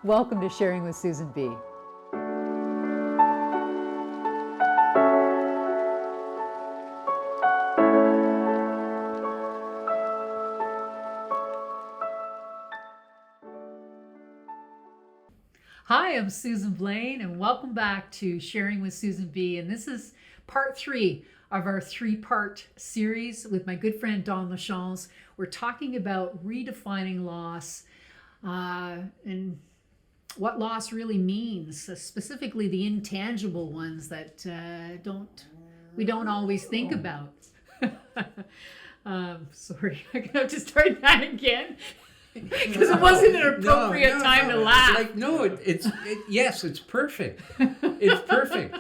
Welcome to Sharing with Susan B. Hi, I'm Susan Blaine, and welcome back to Sharing with Susan B. And this is part 3 of our 3-part series with my good friend Don Lachance. We're talking about redefining loss and what loss really means, specifically the intangible ones that we don't always think about. Sorry, I'm gonna have to start that again because it wasn't an appropriate time to laugh. Yes, it's perfect. It's perfect.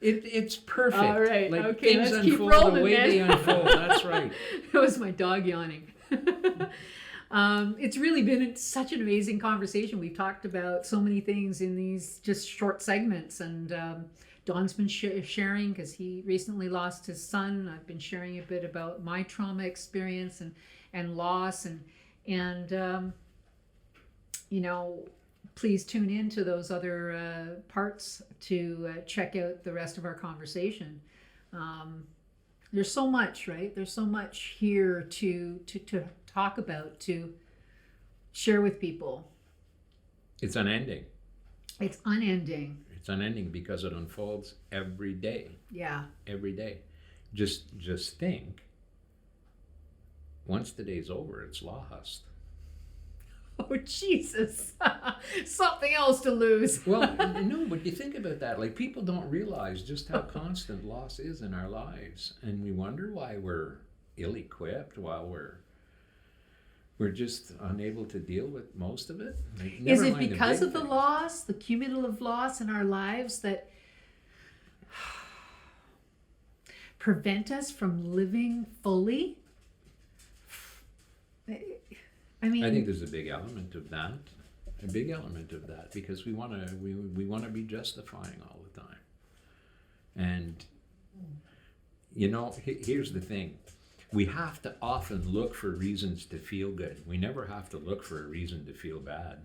It's perfect. All right, like okay, things let's keep unfold rolling the way then. they unfold. That's right. That was my dog yawning. It's really been such an amazing conversation. We've talked about so many things in these just short segments, and Don's been sharing because he recently lost his son. I've been sharing a bit about my trauma experience and loss, and please tune in to those other parts to check out the rest of our conversation. There's so much, right? There's so much here to talk about, to share with people. It's unending. It's unending. It's unending because it unfolds every day. Yeah. Every day. Just think. Once the day's over, it's lost. Oh, Jesus. Something else to lose. Well, no, but you think about that. Like, people don't realize just how constant loss is in our lives. And we wonder why we're ill-equipped, why we're just unable to deal with most of it. Like, is it never mind because the of the things. loss, the cumulative loss in our lives that prevent us from living fully? I think there's a big element of that. Because we want to be justifying all the time. And here's the thing. We have to often look for reasons to feel good. We never have to look for a reason to feel bad.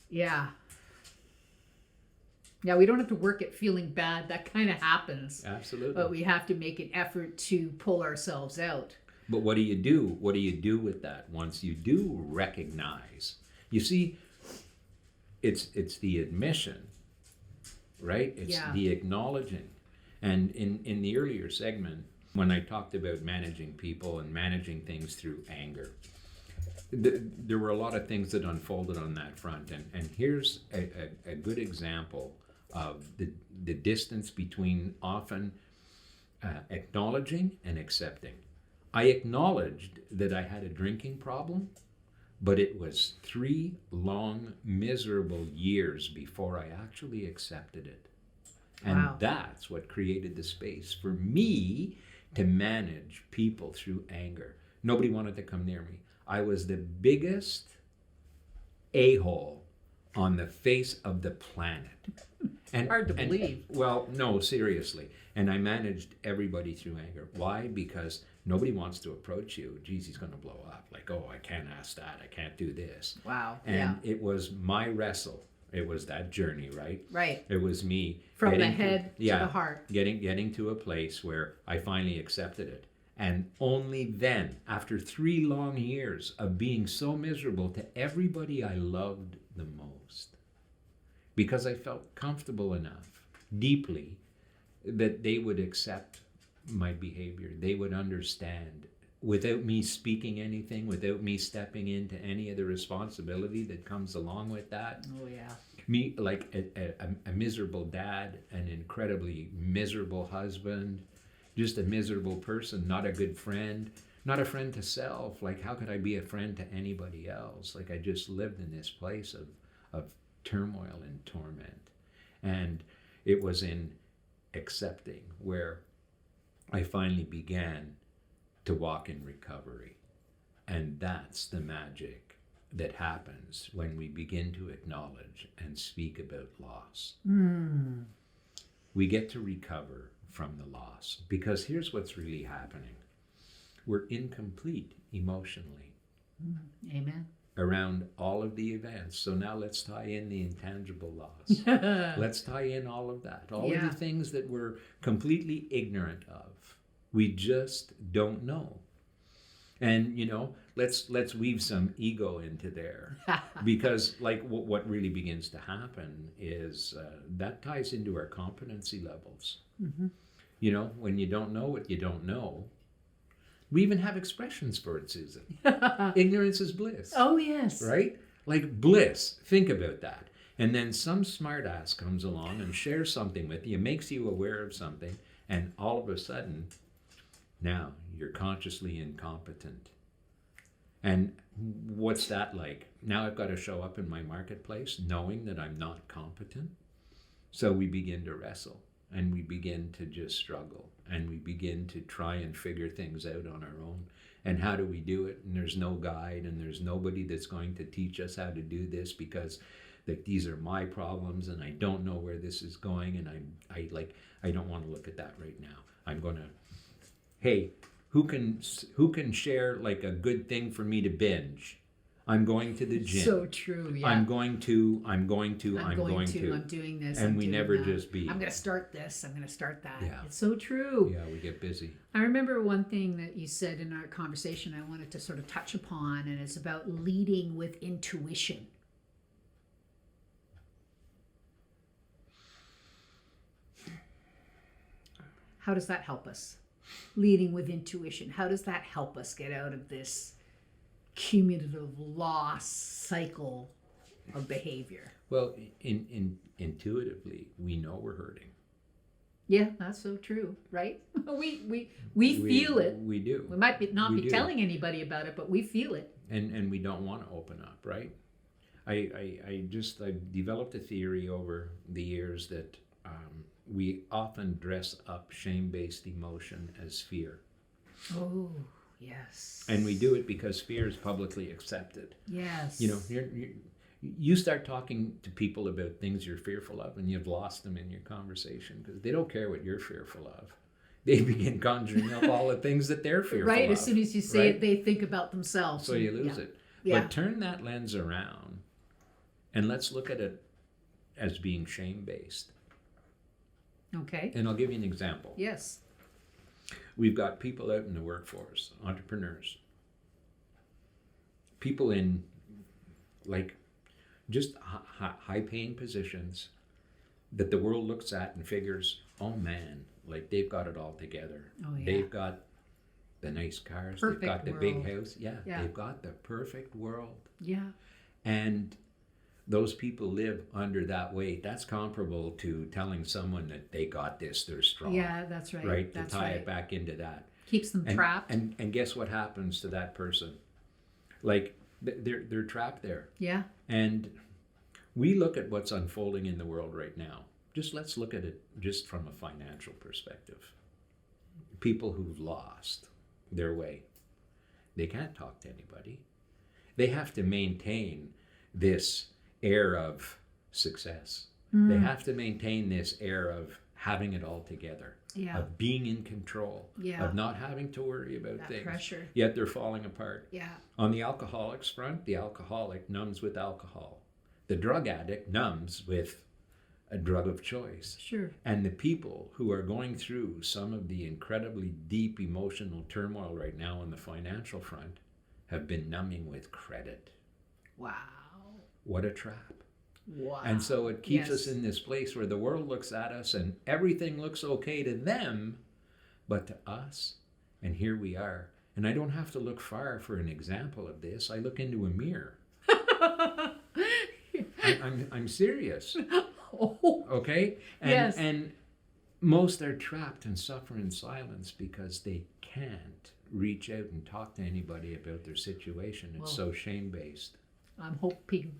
Yeah. Yeah, we don't have to work at feeling bad. That kind of happens. Absolutely. But we have to make an effort to pull ourselves out. But what do you do? What do you do with that once you do recognize? You see, it's the admission, right? It's the acknowledging. And in the earlier segment, when I talked about managing people and managing things through anger, there were a lot of things that unfolded on that front. And here's a good example of the distance between often acknowledging and accepting. I acknowledged that I had a drinking problem, but it was 3 long, miserable years before I actually accepted it. And Wow. That's what created the space for me to manage people through anger. Nobody wanted to come near me. I was the biggest a-hole on the face of the planet. And, Hard to believe. Well, no, seriously. And I managed everybody through anger. Why? Because nobody wants to approach you. Geez, he's going to blow up. Like, oh, I can't ask that. I can't do this. Wow. And it was my wrestle. It was that journey, right? Right. It was me. From the head to the heart. Getting to a place where I finally accepted it. And only then, after 3 long years of being so miserable to everybody I loved the most, because I felt comfortable enough, deeply, that they would accept my behavior. They would understand without me speaking anything, without me stepping into any of the responsibility that comes along with that. Oh, yeah. Me, like a miserable dad, an incredibly miserable husband, just a miserable person, not a good friend, not a friend to self. Like, how could I be a friend to anybody else? Like, I just lived in this place of turmoil and torment. And it was in accepting where I finally began to walk in recovery. And that's the magic that happens when we begin to acknowledge and speak about loss. We get to recover from the loss, because here's what's really happening. We're incomplete emotionally. Amen. around all of the events. So now let's tie in the intangible laws. Let's tie in all of that. All of the things that we're completely ignorant of. We just don't know. And, you know, let's weave some ego into there. Because, like, what really begins to happen is that ties into our competency levels. Mm-hmm. You know, when you don't know what you don't know, we even have expressions for it, Susan. Ignorance is bliss. Oh, yes. Right? Like bliss. Think about that. And then some smart ass comes along and shares something with you, makes you aware of something, and all of a sudden, now you're consciously incompetent. And what's that like? Now I've got to show up in my marketplace knowing that I'm not competent. So we begin to wrestle, and we begin to just struggle, and we begin to try and figure things out on our own. And how do we do it? And there's no guide, and there's nobody that's going to teach us how to do this, because like these are my problems and I don't know where this is going, and I don't want to look at that right now. I'm going to, hey, who can share like a good thing for me to binge? I'm going to the gym. So true, yeah. I'm going to. I'm doing this. And we never that. just be. I'm going to start this. I'm going to start that. Yeah. It's so true. Yeah, we get busy. I remember one thing that you said in our conversation I wanted to sort of touch upon, and it's about leading with intuition. How does that help us? Leading with intuition. How does that help us get out of this cumulative loss cycle of behavior? Well, intuitively, we know we're hurting. Yeah, that's so true, right? we feel it. We do. We might not be telling anybody about it, but we feel it. And we don't want to open up, right? I developed a theory over the years that we often dress up shame-based emotion as fear. Oh, yes. And we do it because fear is publicly accepted. Yes. You know, you start talking to people about things you're fearful of, and you've lost them in your conversation because they don't care what you're fearful of. They begin conjuring up all the things that they're fearful of. Right, as soon as you say it, they think about themselves. So you lose it. Yeah. But turn that lens around, and let's look at it as being shame-based. Okay. And I'll give you an example. Yes. We've got people out in the workforce, entrepreneurs, people in like just high-paying positions that the world looks at and figures, oh man, like they've got it all together. Oh, yeah. They've got the nice cars, perfect they've got the world. big house. Yeah, they've got the perfect world. Yeah. And those people live under that weight. That's comparable to telling someone that they got this, they're strong. Yeah, that's right. Right? That's to tie right. it back into that. Keeps them trapped. And guess what happens to that person? Like, they're trapped there. Yeah. And we look at what's unfolding in the world right now. Let's look at it just from a financial perspective. People who've lost their way. They can't talk to anybody. They have to maintain this air of success. They have to maintain this air of having it all together, of being in control, of not having to worry about that things. Pressure. Yet they're falling apart. Yeah. On the alcoholic's front, the alcoholic numbs with alcohol. The drug addict numbs with a drug of choice. Sure. And the people who are going through some of the incredibly deep emotional turmoil right now on the financial front have been numbing with credit. Wow. What a trap. Wow. And so it keeps us in this place where the world looks at us and everything looks okay to them, but to us, and here we are. And I don't have to look far for an example of this. I look into a mirror. I'm serious. Oh. Okay? And most are trapped and suffer in silence because they can't reach out and talk to anybody about their situation. It's so shame-based. I'm hoping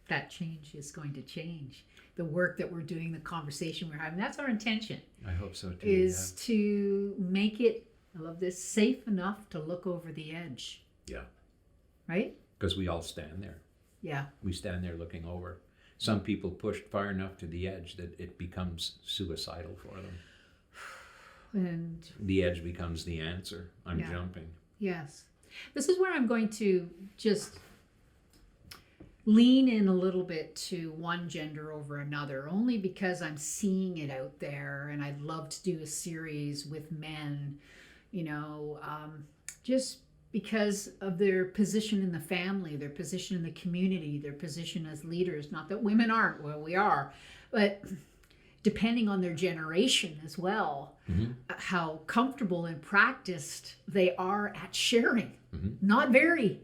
that change is going to change. The work that we're doing, the conversation we're having, that's our intention. I hope so too. Is to make it, I love this, safe enough to look over the edge. Yeah. Right? Because we all stand there. Yeah. We stand there looking over. Some people pushed far enough to the edge that it becomes suicidal for them. And the edge becomes the answer. I'm jumping. Yes. This is where I'm going to just lean in a little bit to one gender over another, only because I'm seeing it out there, and I'd love to do a series with men, just because of their position in the family, their position in the community, their position as leaders. Not that women aren't, well, we are, but depending on their generation as well, how comfortable and practiced they are at sharing. Not very.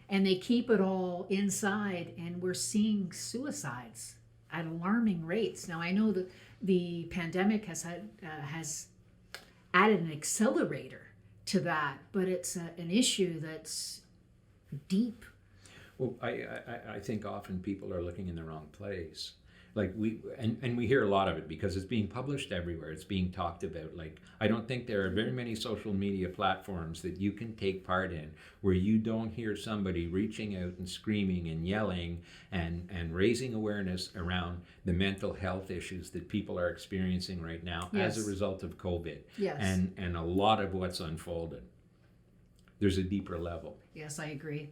And they keep it all inside, and we're seeing suicides at alarming rates. Now, I know that the pandemic has added an accelerator to that, but it's an issue that's deep. Well, I think often people are looking in the wrong place. Like we hear a lot of it because it's being published everywhere. It's being talked about. Like, I don't think there are very many social media platforms that you can take part in where you don't hear somebody reaching out and screaming and yelling and raising awareness around the mental health issues that people are experiencing right now as a result of COVID. Yes. And a lot of what's unfolded. There's a deeper level. Yes, I agree.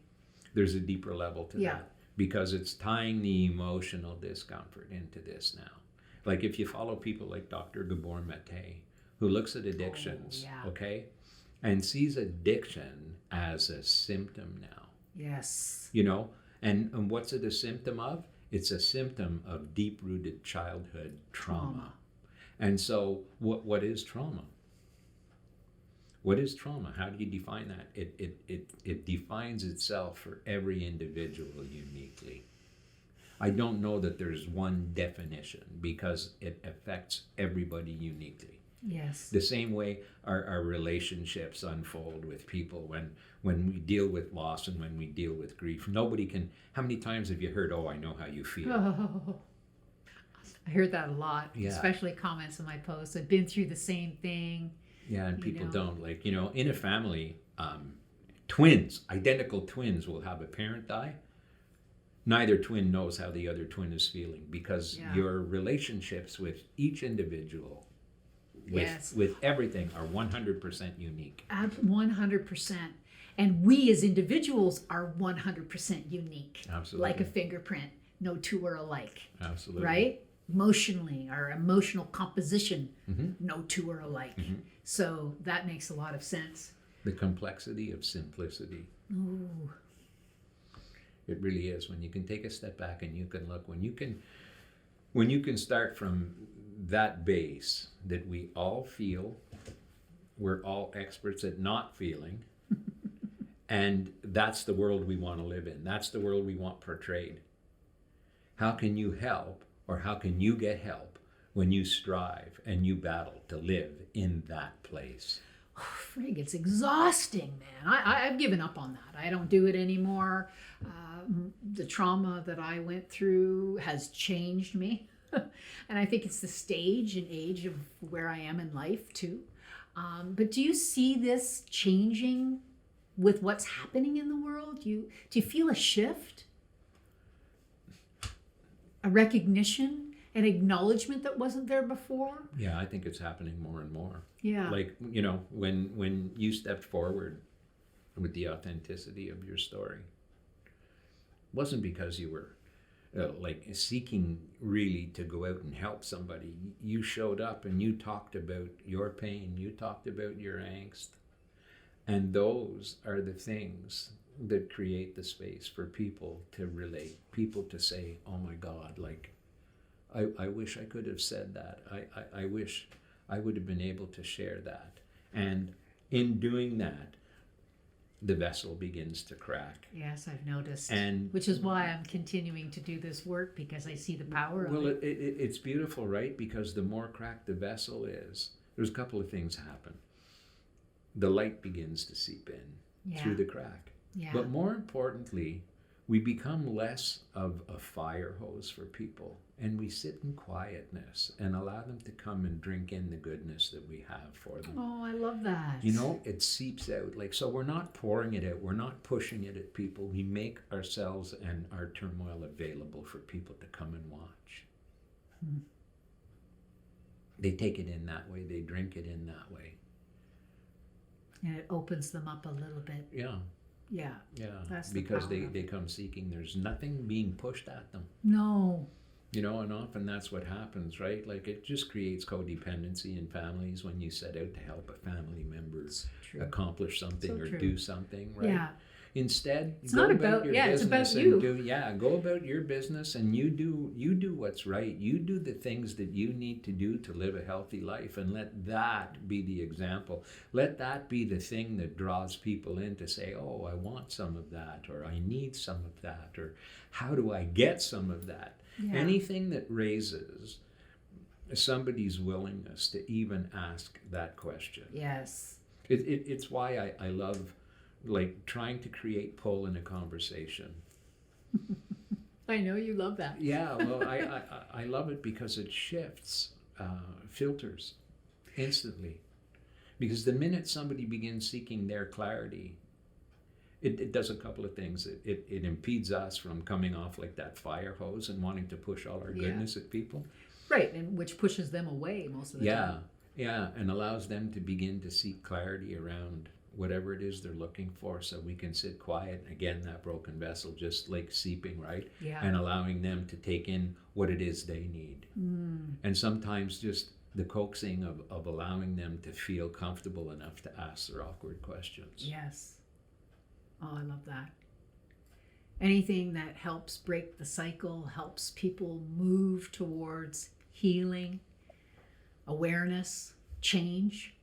There's a deeper level to that. Because it's tying the emotional discomfort into this now. Like if you follow people like Dr. Gabor Mate, who looks at addictions, okay, and sees addiction as a symptom now. Yes. And what's it a symptom of? It's a symptom of deep-rooted childhood trauma. And so what is trauma? What is trauma? How do you define that? It defines itself for every individual uniquely. I don't know that there's one definition because it affects everybody uniquely. Yes. The same way our relationships unfold with people when we deal with loss and when we deal with grief. Nobody can. How many times have you heard, "Oh, I know how you feel"? Oh, I heard that a lot, especially comments on my posts. I've been through the same thing. Yeah, and people don't. Like, in a family, twins, identical twins will have a parent die. Neither twin knows how the other twin is feeling because your relationships with each individual, with everything, are 100% unique. 100%. And we as individuals are 100% unique. Absolutely. Like a fingerprint. No two are alike. Absolutely. Right? Emotionally, our emotional composition, no two are alike. So that makes a lot of sense. The complexity of simplicity. Ooh. It really is. When you can take a step back and you can look, when you can start from that base that we all feel, we're all experts at not feeling, and that's the world we want to live in. That's the world we want portrayed. How can you help? Or how can you get help when you strive and you battle to live in that place? Oh, frig, it's exhausting, man. I've given up on that. I don't do it anymore. The trauma that I went through has changed me. And I think it's the stage and age of where I am in life, too. But do you see this changing with what's happening in the world? Do you feel a shift? A recognition, an acknowledgement that wasn't there before? Yeah, I think it's happening more and more. Yeah. Like, when you stepped forward with the authenticity of your story, it wasn't because you were seeking really to go out and help somebody. You showed up and you talked about your pain, you talked about your angst. And those are the things that create the space for people to relate, people to say, "Oh my God, like, I wish I could have said that. I wish I would have been able to share that." And in doing that, the vessel begins to crack. Yes, I've noticed. And which is why I'm continuing to do this work, because I see the power of it. Well, it's beautiful, right? Because the more cracked the vessel is, there's a couple of things happen. The light begins to seep in through the crack. Yeah. But more importantly, we become less of a fire hose for people, and we sit in quietness and allow them to come and drink in the goodness that we have for them. Oh, I love that. It seeps out. So we're not pouring it out. We're not pushing it at people. We make ourselves and our turmoil available for people to come and watch. They take it in that way. They drink it in that way. And it opens them up a little bit. Yeah. Yeah. Yeah, That's the because power they, of they it. come seeking. There's nothing being pushed at them. No. You know, and often that's what happens, right? Like it just creates codependency in families when you set out to help a family member True. accomplish something So or true. do something, right? Yeah. Instead, It's go not about about, your yeah, it's business about and you. go about your business and you do what's right. You do the things that you need to do to live a healthy life, and let that be the example. Let that be the thing that draws people in to say, "Oh, I want some of that," or "I need some of that," or "How do I get some of that?" Yeah. Anything that raises somebody's willingness to even ask that question. Yes. It's why I love like trying to create pull in a conversation. I know you love that. Yeah, well, I love it because it shifts filters instantly. Because the minute somebody begins seeking their clarity, it does a couple of things. It impedes us from coming off like that fire hose and wanting to push all our Yeah. goodness at people. Right, and which pushes them away most of the time. Yeah, and allows them to begin to seek clarity around whatever it is they're looking for, so we can sit quiet. Again, that broken vessel just like seeping, right? Yeah. And allowing them to take in what it is they need. And sometimes just the coaxing of allowing them to feel comfortable enough to ask their awkward questions. Yes. Oh, I love that. Anything that helps break the cycle, helps people move towards healing, awareness, change.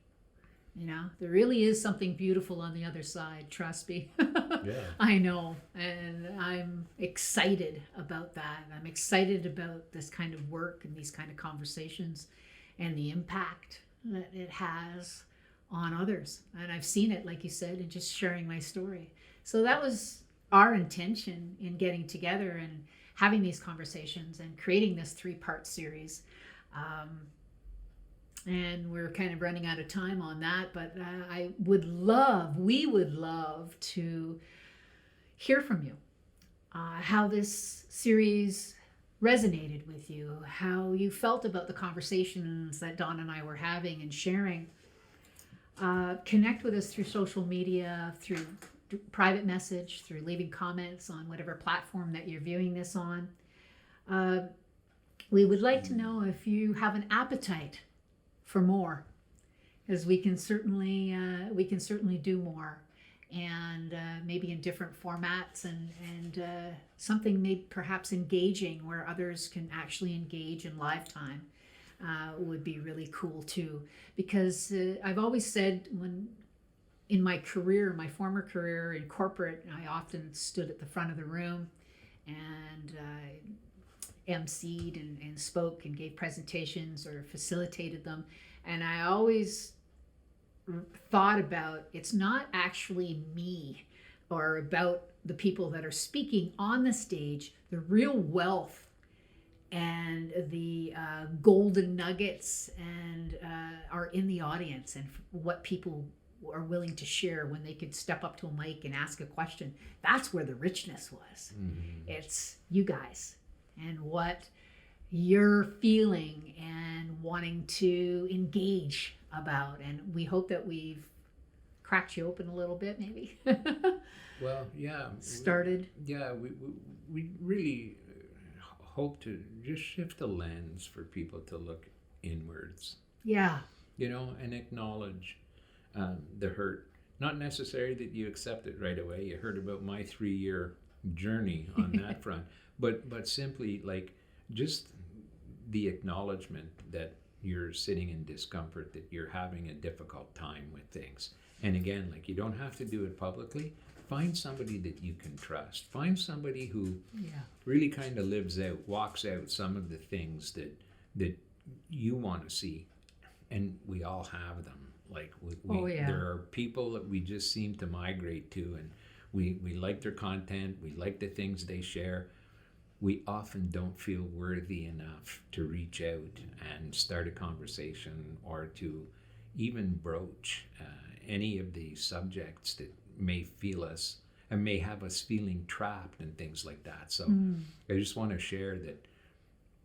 You know, there really is something beautiful on the other side, trust me. Yeah. I know, and I'm excited about that. I'm excited about this kind of work and these kind of conversations and the impact that it has on others. And I've seen it, like you said, in just sharing my story. So that was our intention in getting together and having these conversations and creating this 3-part series. And we're kind of running out of time on that, but we would love to hear from you, how this series resonated with you, how you felt about the conversations that Dawn and I were having and sharing. Connect with us through social media, through private message, through leaving comments on whatever platform that you're viewing this on. We would like to know if you have an appetite for more, because we can certainly do more, and maybe in different formats, and something maybe perhaps engaging where others can actually engage in live time would be really cool too. Because I've always said, when in my career, my former career in corporate, I often stood at the front of the room and emceed and spoke and gave presentations or facilitated them. And I always thought about, it's not actually me or about the people that are speaking on the stage. The real wealth and the golden nuggets and are in the audience, and what people are willing to share when they could step up to a mic and ask a question. That's where the richness was. It's you guys and what you're feeling and wanting to engage about. And we hope that we've cracked you open a little bit, maybe. Well, yeah. Started. We really hope to just shift the lens for people to look inwards. Yeah. You know, and acknowledge the hurt. Not necessary that you accept it right away. You heard about my 3-year journey on that front, but simply like just the acknowledgement that you're sitting in discomfort, that you're having a difficult time with things. And again, like, you don't have to do it publicly. Find somebody that you can trust. Find somebody who really kind of walks out some of the things that you want to see. And we all have them. Like there are people that we just seem to migrate to, and we like their content, we like the things they share. We often don't feel worthy enough to reach out and start a conversation, or to even broach any of the subjects that may feel us and may have us feeling trapped and things like that. So I just want to share that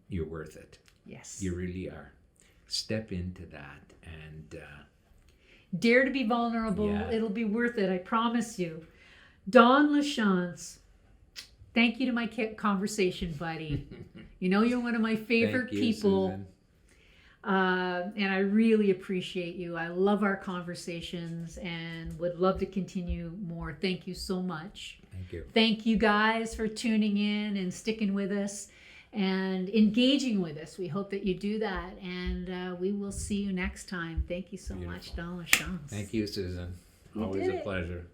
you're worth it. Yes. You really are. Step into that and dare to be vulnerable. It'll be worth it, I promise you. Don Lachance, thank you to my conversation buddy. You know, you're one of my favorite Thank you, people. Susan. And I really appreciate you. I love our conversations and would love to continue more. Thank you so much. Thank you. Thank you guys for tuning in and sticking with us and engaging with us. We hope that you do that. And we will see you next time. Thank you so much, Don Lachance. Thank you, Susan. You Always did a it. pleasure.